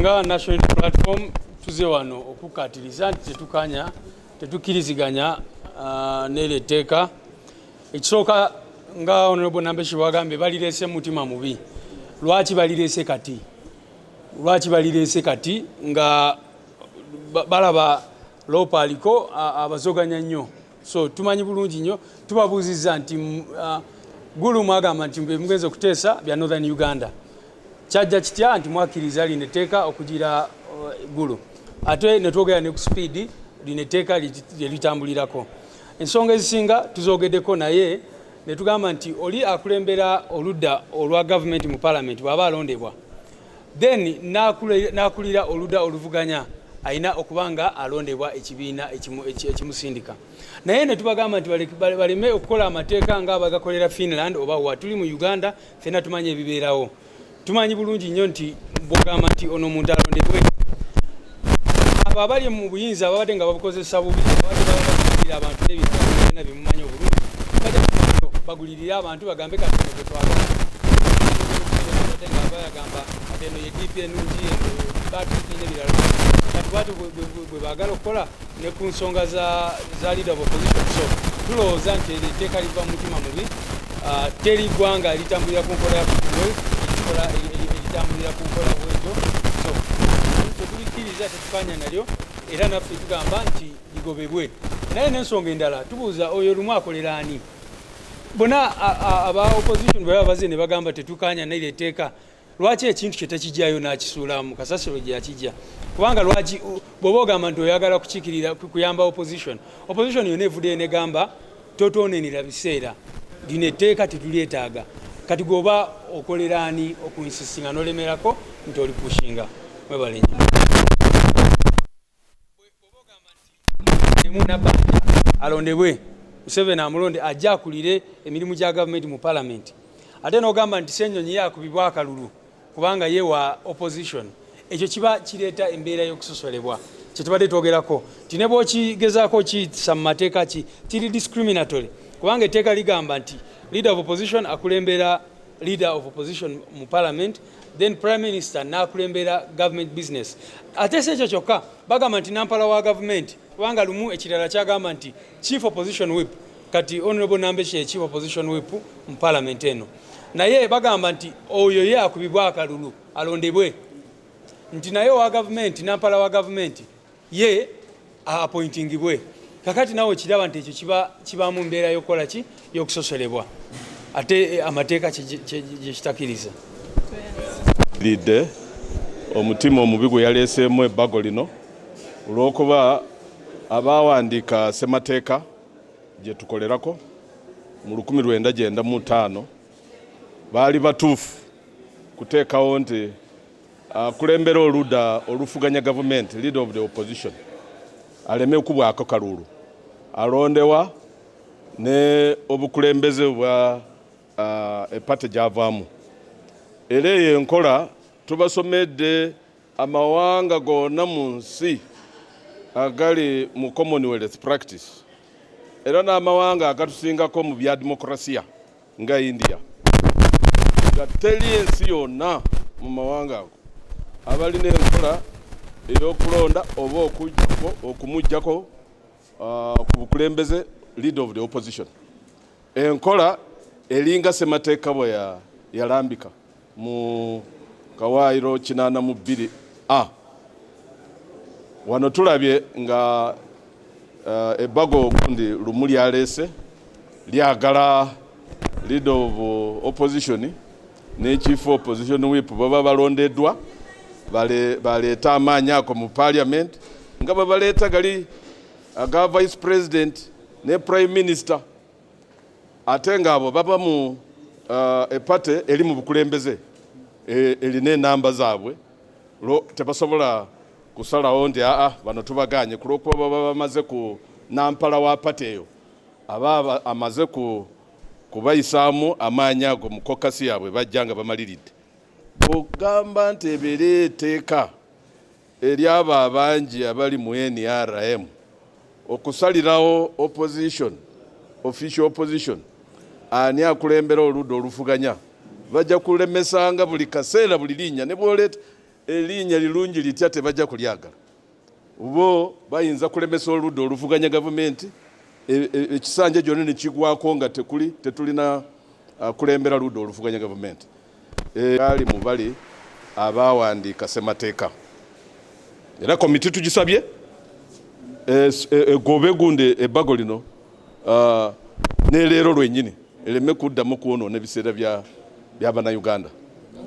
nga national platform tuze wano okukatiriza nti tetukiriziganya n'eryo etteeka. Ekisooka nga honorable Nambeshi bwagambye balirese mutima mubi. Lwaki balirese kati? Lwaki balirese kati nga balaba lopa aliko abazoganya nnyo? So tumanyi bulungi nnyo, tubabuuzizza nti Lumu agamba nti mugenze okuteesa bya Northern Uganda. Kyajja kitya nti mwakiriza lino etteeka okugira Lumu. Ate ne twogera ne ku speed lino etteeka lye litambulirako. Ensonga ezisinga tuzogeddeko naye ne tugamba nti oli akulembera oludda olwa government mu parliament bw'aba alondebwa, then n'akulira oludda oluvuganya ayina okubanga alondebwa ekibiina ekimusindika. Naye ne tubagamba nti baleme okukola amateeka nga abagakolera Finland oba wa tuli mu Uganda ffenna tumanye ebibeerawo. Tumanyi bulungi nnyo nti bw'ogamba nti ono omuntu alondebwe, abo abali mu buyinza ababadde nga babukozesa bubi, ababadde bagulirira abantu n'ebintu byonna bimumanyi obulungi, bajja bagulirira abantu bagambe katono gwe twagala. Nga bayagamba ate eno ye DP enungi baatuuki n'ebirala. Kati bwatu bwe baagala okukola ne ku nsonga za leader of opposition. So tulowooza nti etteeka liva mu mutima mubi, teri ggwanga litambulira ku nkola ya litambulira ku nkola bwetyo. So tetulikkiriza, tetukanya nalyo, era naffe tugamba nti ligobebwe. Naye n'ensonga endala tubuuza oyo Lumu akolera ani? Bona aba opposition bwe babaze ne bagamba tetukanya n'eryo etteeka, lwaki ekintu kye tekijjayo n'akisuula mu kasasiro gye yakijja? Kubanga lwaki bw'oba ogamba nti oyagala kukiikirira kuyamba opposition yonna evuddeyo negamba totoonenera biseera, lino etteeka tetulyetaaga. Kati gwoba okolera ani okuinsisinga n'olemerako nti oli pushinga? Mwebale nnyo. Bw'oba ogamba nti emu nabbanja alondebwe, Museveni amulonde ajja akulire emirimu gya gavumenti mu parliament, ate n'ogamba nti Ssenyonyi yakubibwa akalulu kubanga ye wa opposition, ekyo kiba kireeta embeera y'okusosolebwa. Kye tubadde twogerako nti ne bw'okigezaako kiyisa mu mateeka kiri discriminatory, kubanga etteeka ligamba nti leader of opposition akulembera leader of opposition mu parliament, then prime minister n'akulembera government business. Ate si ekyo kyokka, bagamba nti nampala wa government, kubanga Lumu ekirala kyagamba nti chief opposition whip, kati honorable Nambeshi ye chief opposition whip mu parliament eno. Naye bagamba nti oyo ye akubibwa akalulu alondebwe, nti naye wa government, nampala wa government ye appointingibwe. Kakati nawe kiraba nti ekyo kiba mu mbeera y'okukola ki, y'okusosolebwa, ate amateeka gye kitakiriza. Lidde omutima omubi gwe yaleeseemu ebbago lino olw'okuba abaawandiika ssemateeka gye tukolerako mu 1995 baali batuufu kuteekawo nti akulembera oludda olufuganya gavumenti, leader of the opposition, aleme okubwako kalulu, alondewa ne obukulembeze bwa epate gyavaamu. Era eyo enkola tubasomedde amawanga gonna mu nsi agali mu Commonwealth practice, era n'amawanga agatusingako mu bya demokrasiya nga India. Teri ensi yonna mu mawanga ago abalina enkola ey'okulonda oba okumuggyako ku bukulembeze, leader of the opposition. Enkola eringa ssemateeka bwe yalambika mu Kawaayiro 82A. Wano tulabye nga ebbago ogundi Lumu lyaleese lyagala leader of opposition ne chief opposition whip baba balondeddwa baleeta amaanyi ako mu parliament nga babaleeta gali aga vice president ne prime minister, ate ng'abo baba mu epate eri mu bukulembeze erina enamba zaabwe, tebasobola kusalawo nti bano tubaganye kulwokuba baba bamaze ku nampala wa pate eyo aba amaze kubayisaamu amaanyi ago mu kokasi yaabwe bajja nga bamaliridde. Bw'ogamba nti ebeera etteeka ery'abo abangi abali mu NRM okusalirawo opposition, official opposition, ani akulembera oludda olufuganya, bajja kulemesanga buli kaseera buli linnya ne bw'oleeta erinnya lirungi litya tebajja kulyagala bo bayinza kulemesa oludda oluvuganya gavumenti ekisanja gyonna ne kigwako nga tetulina kulembera ludda oluvuganya gavumenti ali mubali abawandiika ssemateeka era komiti tugisabye egobe gundi ebbago lino ne leero lwennyini ereme kuddamu kwonoona ebiseera by'Abannayuganda.